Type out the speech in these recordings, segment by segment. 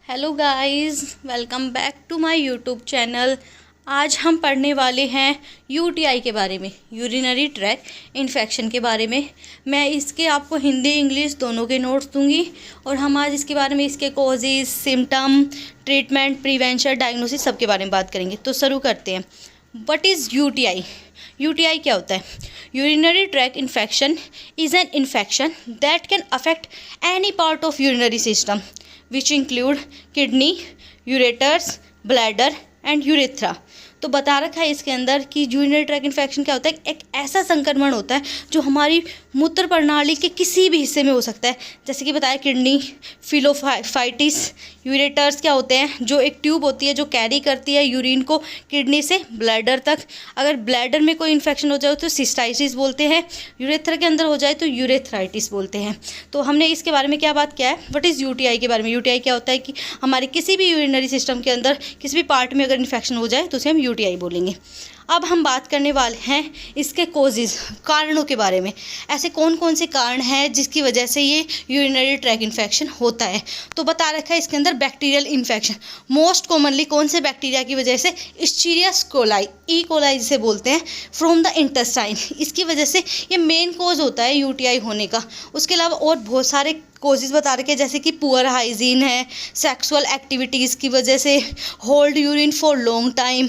Hello guys, welcome back to my YouTube channel. आज हम पढ़ने वाले हैं यूटीआई के बारे में, यूरिनरी ट्रैक इन्फेक्शन के बारे में। मैं इसके आपको हिंदी इंग्लिश दोनों के नोट्स दूंगी और हम आज इसके बारे में, इसके causes, symptom, treatment, prevention, diagnosis सब के बारे में बात करेंगे। तो शुरू करते हैं। What is UTI? यूटीआई क्या होता है? Urinary tract infection is an infection that can affect any part of urinary system which include kidney, ureters, bladder and urethra। तो बता रखा है इसके अंदर कि यूरिनरी ट्रैक इन्फेक्शन क्या होता है। एक ऐसा संक्रमण होता है जो हमारी मूत्र प्रणाली के किसी भी हिस्से में हो सकता है। जैसे कि बताया किडनी, फिलोफाइटिस। यूरेटर्स क्या होते हैं? जो एक ट्यूब होती है जो कैरी करती है यूरिन को किडनी से ब्लैडर तक। अगर ब्लैडर में कोई इन्फेक्शन हो जाए तो सिस्टाइटिस बोलते हैं। यूरेथ्रा के अंदर हो जाए तो यूरेथ्राइटिस बोलते हैं। तो हमने इसके बारे में क्या बात किया है? व्हाट इज़ यूटीआई के बारे में। यूटीआई क्या होता है कि हमारे किसी भी यूरिनरी सिस्टम के अंदर किसी भी पार्ट में अगर इन्फेक्शन हो जाए तो उसे हम यूटीआई बोलेंगे। अब हम बात करने वाले हैं इसके कोजेज़, कारणों के बारे में। ऐसे कौन कौन से कारण हैं जिसकी वजह से ये यूरिनरी ट्रैक इन्फेक्शन होता है। तो बता रखा है इसके अंदर बैक्टीरियल इन्फेक्शन। मोस्ट कॉमनली कौन से बैक्टीरिया की वजह से? इस्चीरिया कोलाई, ई कोलाई जिसे बोलते हैं, फ्रॉम द इंटेस्टाइन। इसकी वजह से ये मेन कोज होता है यूटीआई होने का। उसके अलावा और बहुत सारे कोजेज़ बता रखे हैं, जैसे कि पुअर हाइजीन है, सेक्सुअल एक्टिविटीज़ की वजह से, hold urine for long time,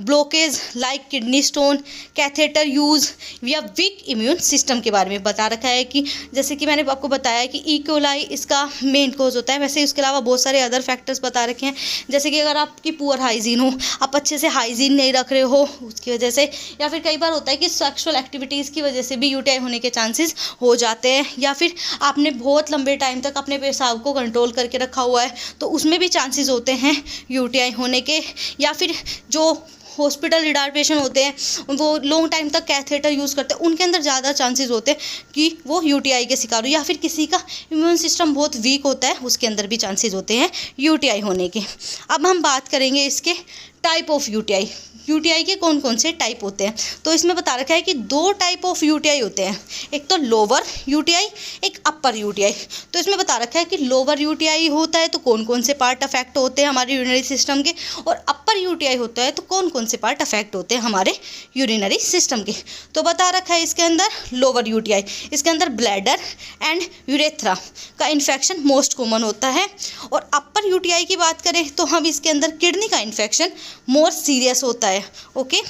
blockage like kidney stone, catheter use या वीक इम्यून सिस्टम के बारे में बता रखा है कि जैसे कि मैंने आपको बताया कि ई कोलाई इसका मेन कोज होता है। वैसे उसके अलावा बहुत सारे अदर फैक्टर्स बता रखे हैं, जैसे कि अगर आपकी पुअर हाइजीन हो, आप अच्छे से हाइजीन नहीं रख रहे हो उसकी वजह से, या फिर कई बार होता है कि सेक्सुअल एक्टिविटीज़ की वजह से भी यूटीआई होने के चांसेस हो जाते हैं, या फिर आपने बहुत लंबे टाइम तक अपने पेशाब को कंट्रोल करके रखा हुआ है तो उसमें भी चांसेस होते हैं यूटीआई होने के। या फिर जो हॉस्पिटल रिडार पेशेंट होते हैं वो लॉन्ग टाइम तक कैथेटर यूज़ करते हैं, उनके अंदर ज़्यादा चांसेस होते हैं कि वो यूटीआई के शिकार हो। या फिर किसी का इम्यून सिस्टम बहुत वीक होता है, उसके अंदर भी चांसेस होते हैं यूटीआई होने के। अब हम बात करेंगे इसके टाइप ऑफ यूटीआई। यूटीआई के कौन कौन से टाइप होते हैं। तो इसमें बता रखा है कि दो टाइप ऑफ यूटीआई होते हैं, एक तो लोअर यूटीआई, एक अपर यूटीआई। तो इसमें बता रखा है कि लोअर यूटीआई होता है तो कौन कौन से पार्ट अफेक्ट होते हैं हमारे यूरिनरी सिस्टम के, और अपर यूटीआई होता है तो कौन कौन से पार्ट अफेक्ट होते हैं हमारे यूरिनरी सिस्टम के। तो बता रखा है इसके अंदर लोअर यूटीआई, इसके अंदर ब्लैडर एंड यूरेथ्रा का इन्फेक्शन मोस्ट कॉमन होता है। और अपर यूटीआई की बात करें तो हम इसके अंदर किडनी का इन्फेक्शन मोर सीरियस होता है। ओके,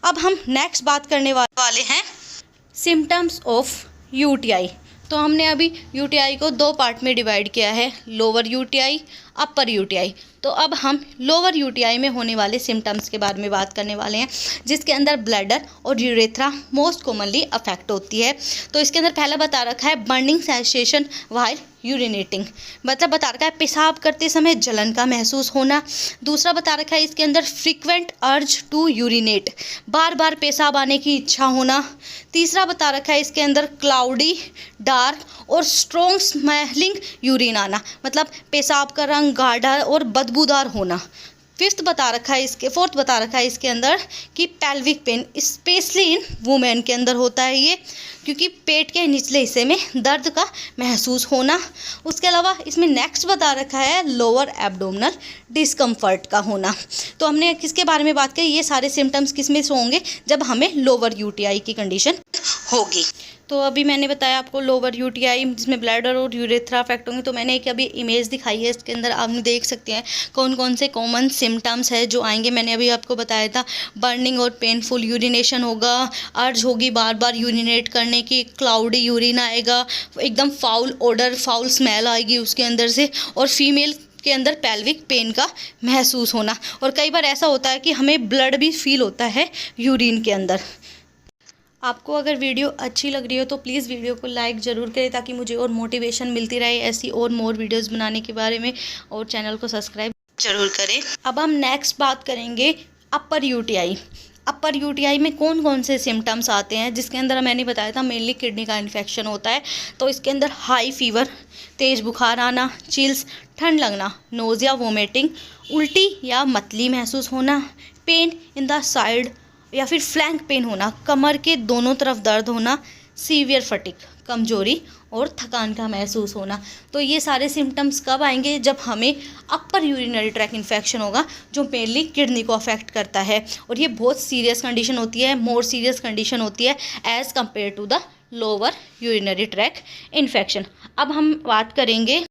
अब हम नेक्स्ट बात करने वाले हैं सिम्टम्स ऑफ यूटीआई। तो हमने अभी यूटीआई को दो पार्ट में डिवाइड किया है, लोअर यूटीआई, अपर यूटीआई। तो अब हम लोअर यूटीआई में होने वाले सिम्टम्स के बारे में बात करने वाले हैं, जिसके अंदर ब्लैडर और यूरेथ्रा मोस्ट कॉमनली अफेक्ट होती है। तो इसके अंदर पहला बता रखा है बर्निंग सेंसेशन व्हाइल यूरिनेटिंग, मतलब बता रखा है पेशाब करते समय जलन का महसूस होना। दूसरा बता रखा है इसके अंदर फ्रीक्वेंट अर्ज टू यूरिनेट, बार बार पेशाब आने की इच्छा होना। तीसरा बता रखा है इसके अंदर क्लाउडी, डार्क और स्ट्रॉन्ग स्मेलिंग यूरिन आना, मतलब पेशाब का रंग गाढ़ा और बदबूदार होना। फोर्थ बता रखा है इसके अंदर कि pelvic pain, specially in women के अंदर होता है ये, क्योंकि पेट के निचले हिस्से में दर्द का महसूस होना। उसके अलावा इसमें नेक्स्ट बता रखा है लोअर एब्डोमिनल डिस्कम्फर्ट का होना। तो हमने किसके बारे में बात की? ये सारे सिम्टम्स किस में से होंगे? जब हमें लोअर यूटीआई की कंडीशन होगी। तो अभी मैंने बताया आपको लोअर यूटीआई जिसमें ब्लैडर और यूरेथ्रा अफेक्ट होंगे। तो मैंने एक अभी इमेज दिखाई है, इसके अंदर आप देख सकते हैं कौन कौन से कॉमन सिम्टम्स है जो आएंगे। मैंने अभी आपको बताया था बर्निंग और पेनफुल यूरिनेशन होगा, अर्ज होगी बार बार यूरिनेट करने की, क्लाउडी यूरिन आएगा, एकदम फाउल ऑडर, फाउल स्मेल आएगी उसके अंदर से, और फीमेल के अंदर पेल्विक पेन का महसूस होना। और कई बार ऐसा होता है कि हमें ब्लड भी फील होता है यूरिन के अंदर। आपको अगर वीडियो अच्छी लग रही हो तो प्लीज़ वीडियो को लाइक ज़रूर करें ताकि मुझे और मोटिवेशन मिलती रहे ऐसी और मोर वीडियोस बनाने के बारे में, और चैनल को सब्सक्राइब ज़रूर करें। अब हम नेक्स्ट बात करेंगे अपर यूटीआई। अपर यूटीआई में कौन कौन से सिम्टम्स आते हैं, जिसके अंदर मैंने बताया था मेनली किडनी का इन्फेक्शन होता है। तो इसके अंदर हाई फीवर, तेज़ बुखार आना, चिल्स, ठंड लगना, नोज़िया, वोमिटिंग, उल्टी या मतली महसूस होना, पेन इन द साइड या फिर फ्लैंक पेन होना, कमर के दोनों तरफ दर्द होना, सीवियर फटीग, कमजोरी और थकान का महसूस होना। तो ये सारे सिम्टम्स कब आएंगे? जब हमें अपर यूरिनरी ट्रैक इन्फेक्शन होगा, जो मेनली किडनी को अफेक्ट करता है। और ये बहुत सीरियस कंडीशन होती है, मोर सीरियस कंडीशन होती है as compare to the lower urinary tract infection. अब हम बात करेंगे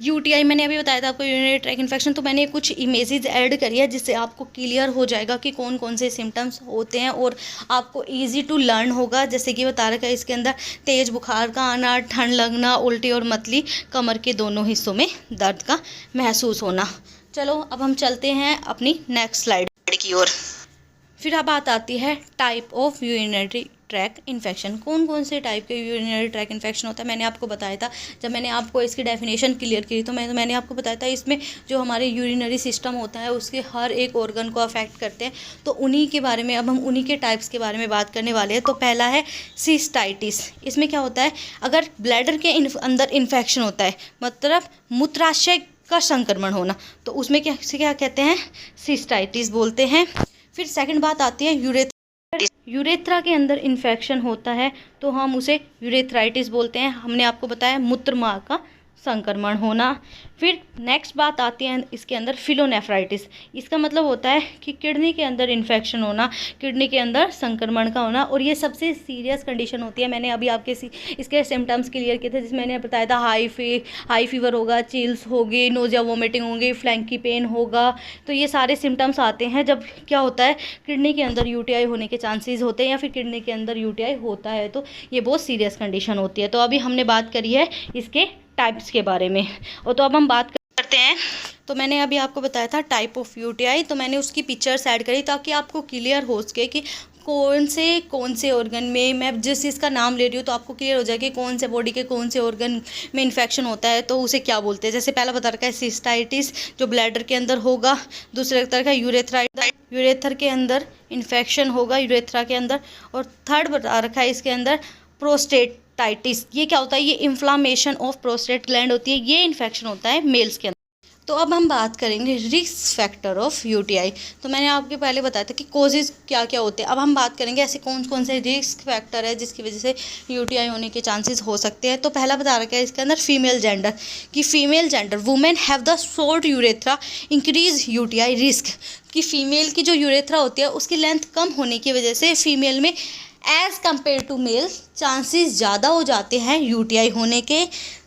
यूटीआई। मैंने अभी बताया था आपको यूरिनरी ट्रैक इन्फेक्शन, तो मैंने कुछ इमेजेस ऐड करी है जिससे आपको क्लियर हो जाएगा कि कौन कौन से सिम्टम्स होते हैं और आपको इजी टू लर्न होगा। जैसे कि बता रखा है इसके अंदर तेज़ बुखार का आना, ठंड लगना, उल्टी और मतली, कमर के दोनों हिस्सों में दर्द का महसूस होना। चलो अब हम चलते हैं अपनी नेक्स्ट स्लाइड की ओर। फिर अब बात आती है type of urinary tract infection. कौन कौन से टाइप के यूरिनरी ट्रैक इन्फेक्शन होता है मैंने आपको बताया था। जब मैंने आपको इसकी डेफिनेशन क्लियर की तो मैंने आपको बताया था इसमें जो हमारे यूरिनरी सिस्टम होता है उसके हर एक ऑर्गन को अफेक्ट करते हैं। तो उन्हीं के बारे में अब हम उन्हीं के टाइप्स के बारे में बात करने वाले हैं। तो पहला है सिस्टाइटिस। इसमें क्या होता है, अगर ब्लैडर के अंदर इन्फेक्शन होता है, मतलब मूत्राशय का संक्रमण होना, तो उसमें क्या कहते हैं, सिस्टाइटिस बोलते हैं। फिर सेकंड बात आती है यूरेथ्रा के अंदर इन्फेक्शन होता है तो हम उसे यूरेथ्राइटिस बोलते हैं। हमने आपको बताया मूत्र मार्ग का संक्रमण होना। फिर नेक्स्ट बात आती है इसके अंदर फिलोनेफ्राइटिस। इसका मतलब होता है कि किडनी के अंदर इन्फेक्शन होना, किडनी के अंदर संक्रमण का होना, और ये सबसे सीरियस कंडीशन होती है। मैंने अभी आपके इसके सिम्टम्स क्लियर किए थे, जिसमें मैंने बताया था हाई फीवर होगा, चिल्स होगी, नोजिया वोमिटिंग होंगी, फ्लैंकी पेन होगा। तो ये सारे सिम्टम्स आते हैं जब क्या होता है, किडनी के अंदर यूटीआई होने के चांसेस होते हैं या फिर किडनी के अंदर यूटीआई होता है। तो ये बहुत सीरियस कंडीशन होती है। तो अभी हमने बात करी है इसके टाइप्स के बारे में, और तो अब हम बात करते हैं। तो मैंने अभी आपको बताया था टाइप ऑफ यूटीआई, तो मैंने उसकी पिक्चर्स ऐड करी ताकि आपको क्लियर हो सके कि कौन से ऑर्गन में, मैं जिस चीज़ का नाम ले रही हूँ तो आपको क्लियर हो जाए कि कौन से बॉडी के कौन से ऑर्गन में इन्फेक्शन होता है तो उसे क्या बोलते हैं। जैसे पहला बता रखा है सिस्टाइटिस, जो ब्लैडर के अंदर होगा। दूसरा बता रखा है यूरेथ्रा के अंदर इन्फेक्शन होगा, यूरेथ्रा के अंदर। और थर्ड बता रखा है इसके अंदर प्रोस्टेटाइटिस। ये क्या होता है, ये इन्फ्लामेशन ऑफ प्रोस्टेट ग्लैंड होती है, ये इन्फेक्शन होता है मेल्स के अंदर। तो अब हम बात करेंगे रिस्क फैक्टर ऑफ यूटीआई। तो मैंने आपके पहले बताया था कि कॉजेज़ क्या क्या होते हैं। अब हम बात करेंगे ऐसे कौन कौन से रिस्क फैक्टर है जिसकी वजह से यूटीआई होने के चांसेस हो सकते हैं। तो पहला बता रखा है इसके अंदर फीमेल जेंडर, कि female gender women have the short urethra increase UTI risk. कि फीमेल की जो यूरेथ्रा होती है उसकी लेंथ कम होने की वजह से फीमेल में as compare to male chances ज़्यादा हो जाते हैं यूटीआई होने के।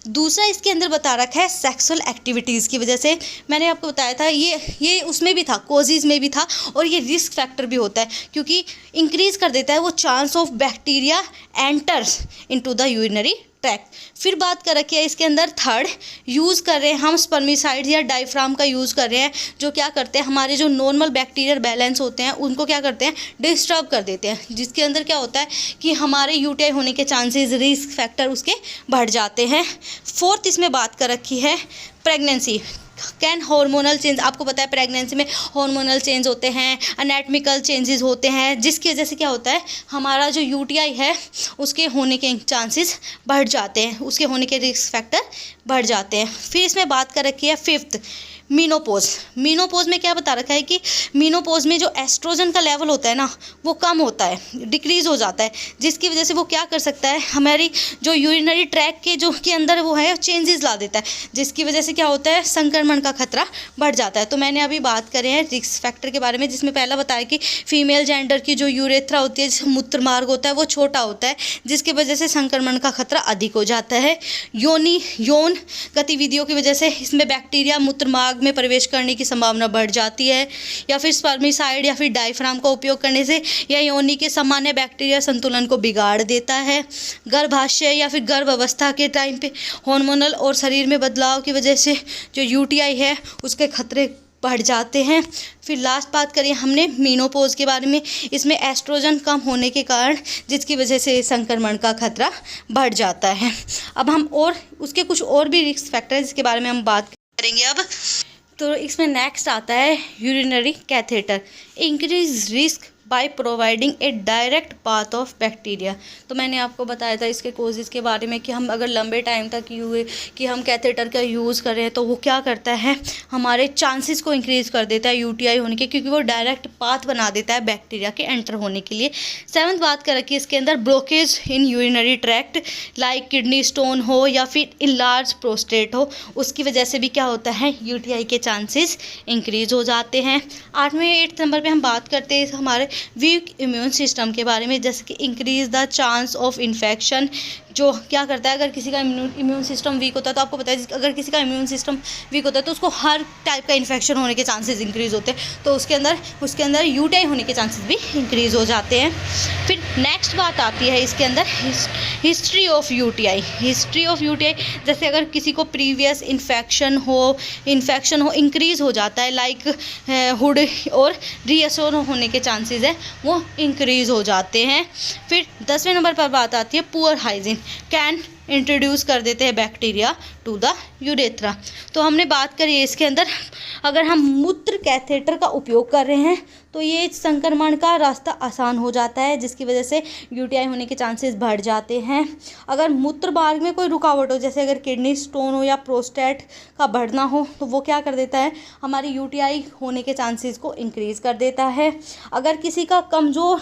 दूसरा इसके अंदर बता रखा है सेक्सुअल एक्टिविटीज़ की वजह से। मैंने आपको बताया था ये उसमें भी था, कोजेज़ में भी था, और ये रिस्क फैक्टर भी होता है क्योंकि इंक्रीज़ कर देता है वो chance of bacteria enters into the urinary track. फिर बात कर रखी है इसके अंदर थर्ड, यूज़ कर रहे हैं हम स्पर्मिसाइड या डायफ्राम का यूज़ कर रहे हैं, जो क्या करते हैं हमारे जो नॉर्मल बैक्टीरियल बैलेंस होते हैं उनको क्या करते हैं, डिस्टर्ब कर देते हैं, जिसके अंदर क्या होता है कि हमारे यूटीआई होने के चांसेस, रिस्क फैक्टर उसके बढ़ जाते हैं। फोर्थ इसमें बात कर रखी है प्रेगनेंसी कैन हार्मोनल चेंज। आपको पता है प्रेगनेंसी में हार्मोनल चेंज होते हैं, एनाटॉमिकल चेंजेस होते हैं, जिसकी वजह से क्या होता है हमारा जो यूटीआई है उसके होने के चांसेस बढ़ जाते हैं, उसके होने के रिस्क फैक्टर बढ़ जाते हैं। फिर इसमें बात कर रखी है फिफ्थ, मीनोपोज। मीनोपोज में क्या बता रखा है कि मीनोपोज में जो एस्ट्रोजन का लेवल होता है ना वो कम होता है, डिक्रीज हो जाता है, जिसकी वजह से वो क्या कर सकता है, हमारी जो यूरिनरी ट्रैक के अंदर वो है चेंजेस ला देता है, जिसकी वजह से क्या होता है संक्रमण का खतरा बढ़ जाता है। तो मैंने अभी बात करें हैं रिस्क फैक्टर के बारे में, जिसमें पहला बताया कि फीमेल जेंडर की जो यूरेथ्रा होती है, मूत्र मार्ग होता है वो छोटा होता है, जिसकी वजह से संक्रमण का खतरा अधिक हो जाता है। यौन गतिविधियों की वजह से इसमें बैक्टीरिया मूत्र मार्ग में प्रवेश करने की संभावना बढ़ जाती है, या फिर स्पर्मिसाइड या फिर डायफ्राम का उपयोग करने से यह योनि के सामान्य बैक्टीरिया संतुलन को बिगाड़ देता है। गर्भाशय या फिर गर्भ अवस्था के टाइम पे हार्मोनल और शरीर में बदलाव की वजह से जो यूटीआई है उसके खतरे बढ़ जाते हैं। फिर लास्ट बात करें हमने मीनोपोज के बारे में, इसमें एस्ट्रोजन कम होने के कारण जिसकी वजह से संक्रमण का खतरा बढ़ जाता है। अब हम और उसके कुछ और भी रिस्क फैक्टर है जिसके बारे में हम बात करेंगे अब। तो इसमें नेक्स्ट आता है urinary catheter, increase risk by providing A direct path of bacteria. तो मैंने आपको बताया था इसके कोजेज़ के बारे में कि हम अगर लंबे टाइम तक कि हम कैथेटर का यूज़ कर रहे हैं तो वो क्या करता है, हमारे चांसेस को इंक्रीज़ कर देता है यूटीआई होने के, क्योंकि वो डायरेक्ट पाथ बना देता है बैक्टीरिया के एंटर होने के लिए। 7th बात कर रखी है इसके अंदर blockage in urinary tract, like kidney stone हो या फिर इनलार्ज प्रोस्टेट हो, उसकी वजह से भी क्या होता है, यूटीआई के चांसेस इंक्रीज हो जाते हैं। 8th नंबर पे हम बात करते हैं हमारे वीक इम्यून सिस्टम के बारे में, जैसे कि increase the chance of infection, जो क्या करता है, अगर किसी का इम्यून सिस्टम वीक होता है तो आपको पता है अगर किसी का इम्यून सिस्टम वीक होता है तो उसको हर टाइप का इन्फेक्शन होने के चांसेस इंक्रीज़ होते हैं, तो उसके अंदर यूटीआई होने के चांसेस भी इंक्रीज़ हो जाते हैं। फिर नेक्स्ट बात आती है इसके अंदर history of UTI. History of UTI, जैसे अगर किसी को प्रीवियस इन्फेक्शन हो इंक्रीज़ हो जाता है, लाइक हुड और रीअसोर होने के चांसेस है वो इंक्रीज़ हो जाते हैं। फिर 10वें नंबर पर बात आती है पुअर हाइजीन कैन इंट्रोड्यूस कर देते हैं बैक्टीरिया टू द यूरेथ्रा। तो हमने बात करी है इसके अंदर, अगर हम मूत्र कैथेटर का उपयोग कर रहे हैं तो ये संक्रमण का रास्ता आसान हो जाता है, जिसकी वजह से यूटीआई होने के चांसेस बढ़ जाते हैं। अगर मूत्र मार्ग में कोई रुकावट हो, जैसे अगर किडनी स्टोन हो या प्रोस्टेट का बढ़ना हो, तो वो क्या कर देता है, हमारी यूटीआई होने के चांसेस को इंक्रीज़ कर देता है। अगर किसी का कमज़ोर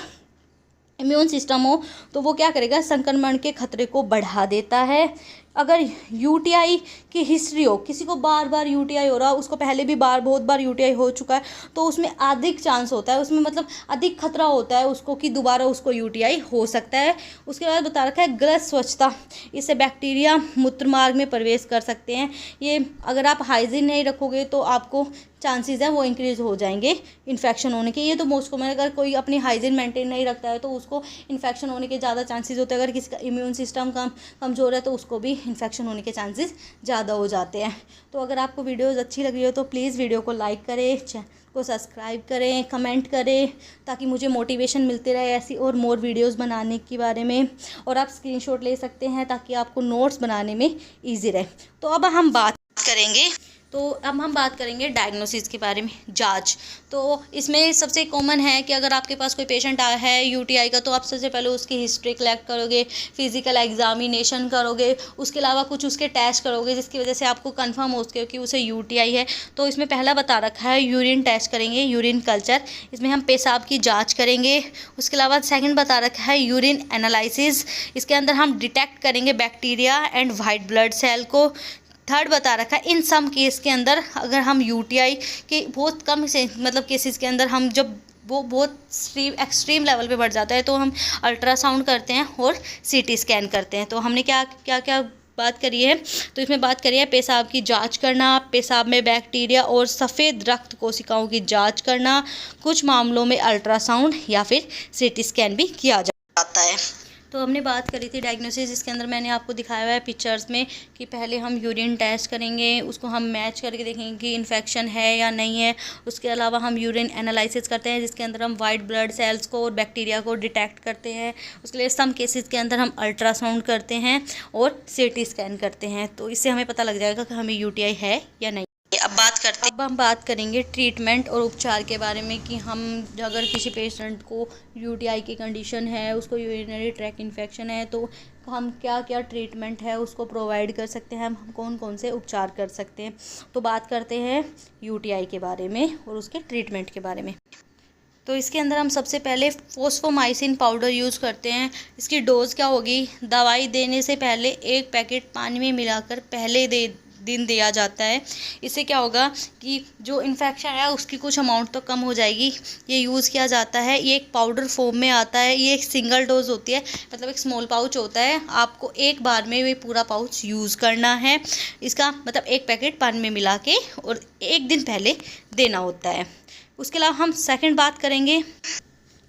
इम्यून सिस्टम हो तो वो क्या करेगा, संक्रमण के खतरे को बढ़ा देता है। अगर यूटीआई की हिस्ट्री हो, किसी को बार बार यूटीआई हो रहा, उसको पहले भी बहुत बार यूटीआई हो चुका है, तो उसमें अधिक चांस होता है, उसमें मतलब अधिक खतरा होता है उसको कि दोबारा उसको यूटीआई हो सकता है। उसके बाद बता रखा है गलत स्वच्छता, इससे बैक्टीरिया मूत्र मार्ग में प्रवेश कर सकते हैं। ये अगर आप हाइजीन नहीं रखोगे तो आपको चांसेस है वो इंक्रीज़ हो जाएंगे इन्फेक्शन होने के। ये तो मोस्ट कॉमन, अगर कोई अपनी हाइजीन मेंटेन नहीं रखता है तो उसको इन्फेक्शन होने के ज़्यादा चांसेस होते हैं। अगर किसी का इम्यून सिस्टम कमज़ोर है तो उसको भी इन्फेक्शन होने के चांसेस ज़्यादा हो जाते हैं। तो अगर आपको वीडियोज़ अच्छी लग रही हो तो प्लीज़ वीडियो को लाइक करें, चैनल को सब्सक्राइब करें, कमेंट करें, ताकि मुझे मोटिवेशन मिलते रहे ऐसी और मोर वीडियोज़ बनाने के बारे में। और आप स्क्रीनशॉट ले सकते हैं ताकि आपको नोट्स बनाने में ईजी रहे। तो अब हम बात करेंगे डायग्नोसिस के बारे में, जांच। तो इसमें सबसे कॉमन है कि अगर आपके पास कोई पेशेंट आया है यूटीआई का, तो आप सबसे पहले उसकी हिस्ट्री कलेक्ट करोगे, फिजिकल एग्जामिनेशन करोगे, उसके अलावा कुछ उसके टेस्ट करोगे जिसकी वजह से आपको कंफर्म हो सके कि उसे यूटीआई है। तो इसमें पहला बता रखा है यूरिन टेस्ट करेंगे, यूरिन कल्चर, इसमें हम पेशाब की जाँच करेंगे। उसके अलावा सेकेंड बता रखा है यूरिन एनालिसिस, इसके अंदर हम डिटेक्ट करेंगे bacteria and white blood cell को। थर्ड बता रखा है इन सम केस के अंदर, अगर हम यूटीआई के बहुत कम से मतलब केसेस के अंदर हम जब वो बहुत एक्सट्रीम लेवल पे बढ़ जाता है तो हम अल्ट्रासाउंड करते हैं और सीटी स्कैन करते हैं। तो हमने क्या क्या क्या बात करी है, तो इसमें बात करी है पेशाब की जांच करना, पेशाब में बैक्टीरिया और सफ़ेद रक्त कोशिकाओं की जांच करना, कुछ मामलों में अल्ट्रासाउंड या फिर सीटी स्कैन भी किया जाता है। तो हमने बात करी थी डायग्नोसिस, इसके अंदर मैंने आपको दिखाया हुआ है पिक्चर्स में कि पहले हम यूरिन टेस्ट करेंगे, उसको हम मैच करके देखेंगे कि इन्फेक्शन है या नहीं है। उसके अलावा हम यूरिन एनालिसिस करते हैं जिसके अंदर हम वाइट ब्लड सेल्स को और बैक्टीरिया को डिटेक्ट करते हैं। उसके लिए सम केसेस के अंदर हम अल्ट्रासाउंड करते हैं और सीटी स्कैन करते हैं। तो इससे हमें पता लग जाएगा कि हमें यूटीआई है या नहीं। अब हम बात करेंगे ट्रीटमेंट और उपचार के बारे में कि हम अगर किसी पेशेंट को यूटीआई की कंडीशन है, उसको यूरिनरी ट्रैक इन्फेक्शन है, तो हम क्या क्या ट्रीटमेंट है उसको प्रोवाइड कर सकते हैं, हम कौन कौन से उपचार कर सकते हैं। तो बात करते हैं यूटीआई के बारे में और उसके ट्रीटमेंट के बारे में। तो इसके अंदर हम सबसे पहले फोस्फोमाइसिन पाउडर यूज़ करते हैं। इसकी डोज़ क्या होगी, दवाई देने से पहले 1 पैकेट पानी में मिलाकर पहले दिन दिया जाता है। इससे क्या होगा कि जो इन्फेक्शन है उसकी कुछ अमाउंट तो कम हो जाएगी। ये यूज़ किया जाता है, ये एक पाउडर फॉर्म में आता है, ये एक सिंगल डोज होती है, मतलब एक स्मॉल पाउच होता है। आपको एक बार में ये पूरा पाउच यूज़ करना है। इसका मतलब 1 पैकेट पानी में मिला के और 1 दिन पहले देना होता है। उसके अलावा हम सेकंड बात करेंगे,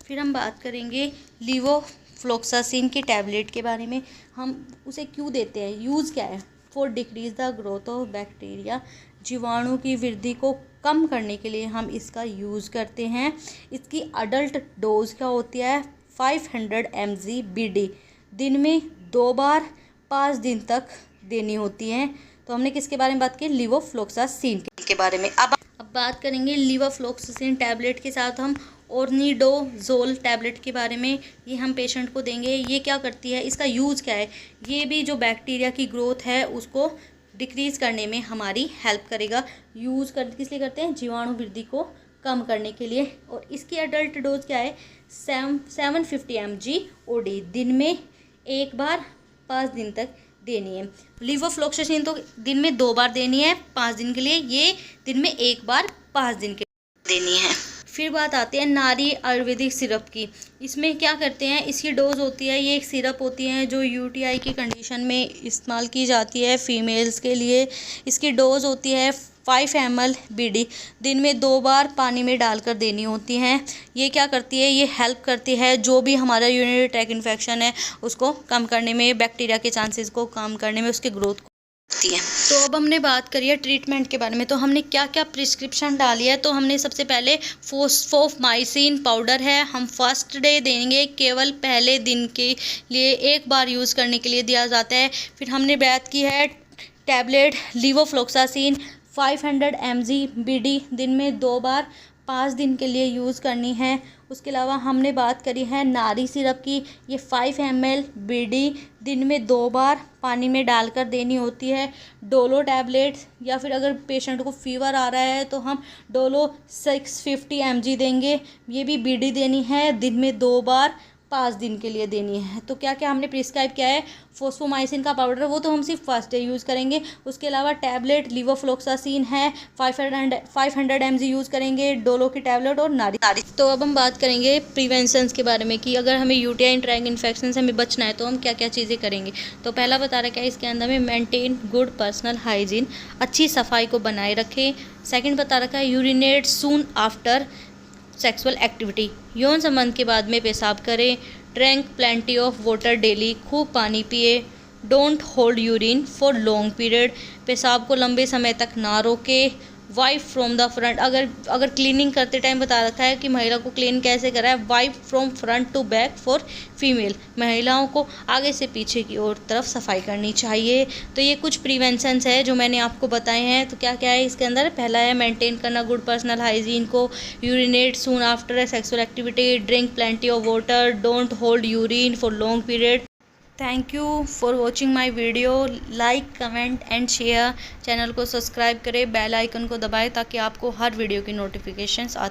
फिर हम बात करेंगे लीवोफ्लॉक्सासिन की टैबलेट के बारे में। हम उसे क्यों देते हैं, यूज़ क्या है, for decrease the growth of bacteria, जीवाणु की वृद्धि को कम करने के लिए हम इसका यूज़ करते हैं। इसकी अडल्ट डोज क्या होती है, 500 mg BD, दिन में 2 बार 5 दिन तक देनी होती है। तो हमने किसके बारे में बात की, लीवोफ्लॉक्सासिन के बारे में। अब बात करेंगे लीवोफ्लॉक्सासिन टैबलेट के साथ हम ऑर्निडोज़ोल टैबलेट के बारे में, ये हम पेशेंट को देंगे। ये क्या करती है, इसका यूज़ क्या है, ये भी जो बैक्टीरिया की ग्रोथ है उसको डिक्रीज़ करने में हमारी हेल्प करेगा। यूज़ कर किस लिए करते हैं, जीवाणु वृद्धि को कम करने के लिए। और इसकी एडल्ट डोज क्या है, 750 mg OD, दिन में एक बार 5 दिन तक देनी है। लीवोफ्लॉक्सासिन तो दिन में 2 बार देनी है 5 दिन के लिए, ये दिन में एक बार 5 दिन के लिए देनी है। फिर बात आती है नारी आयुर्वेदिक सिरप की। इसमें क्या करते हैं, इसकी डोज होती है, ये एक सिरप होती है जो यूटीआई की कंडीशन में इस्तेमाल की जाती है फीमेल्स के लिए। इसकी डोज होती है 5 ml BD, दिन में 2 बार पानी में डालकर देनी होती हैं। ये क्या करती है, ये हेल्प करती है जो भी हमारा यूरिनरी ट्रैक्ट इन्फेक्शन है उसको कम करने में, बैक्टीरिया के चांसेस को कम करने में, उसके ग्रोथ होती है। तो अब हमने बात करी है ट्रीटमेंट के बारे में, तो हमने क्या क्या प्रिस्क्रिप्शन डाली है। तो हमने सबसे पहले फोस्फोमाइसिन पाउडर है, हम फर्स्ट डे देंगे, केवल पहले दिन के लिए एक बार यूज़ करने के लिए दिया जाता है। फिर हमने बात की है टैबलेट लीवोफ्लॉक्सासिन 500 mg BD, दिन में 2 बार 5 दिन के लिए यूज़ करनी है। उसके अलावा हमने बात करी है नारी सिरप की, ये 5 ml BD, दिन में 2 बार पानी में डालकर देनी होती है। डोलो टैबलेट, या फिर अगर पेशेंट को फीवर आ रहा है तो हम डोलो 650 mg देंगे, ये भी BD देनी है, दिन में 2 बार 5 दिन के लिए देनी है। तो क्या क्या हमने प्रिस्क्राइब किया है, फोस्फोमाइसिन का पाउडर वो तो हम सिर्फ फर्स्ट डे यूज़ करेंगे। उसके अलावा टैबलेट लीवोफ्लॉक्सासिन है 500 mg यूज़ करेंगे, डोलो की टैबलेट और नारी। तो अब हम बात करेंगे प्रिवेंशंस के बारे में कि अगर हमें यूटीआई ट्रैक्ट इन्फेक्शन से हमें बचना है तो हम क्या क्या चीज़ें करेंगे। तो पहला बता रखा है इसके अंदर में मेंटेन गुड पर्सनल हाइजीन, अच्छी सफाई को बनाए रखें। सेकेंड बता रखा है urinate soon after sexual activity, यौन संबंध के बाद में पेशाब करें। Drink plenty of water daily, खूब पानी पिए। Don't hold urine for long period, पेशाब को लंबे समय तक ना रोके। वाइप फ्रॉम द फ्रंट, अगर क्लीनिंग करते टाइम बता रखा है कि महिला को क्लीन कैसे करा है, wipe from front to back for female, महिलाओं को आगे से पीछे की ओर तरफ सफाई करनी चाहिए। तो ये कुछ प्रिवेंशंस है जो मैंने आपको बताए हैं। तो क्या क्या है इसके अंदर, पहला है मेंटेन करना गुड पर्सनल हाइजीन को, urinate soon after sexual activity, drink plenty of water, don't hold urine for long period. Thank you for watching my video, like comment and share. Channel को सब्सक्राइब करें, bell icon को दबाएं ताकि आपको हर video की notifications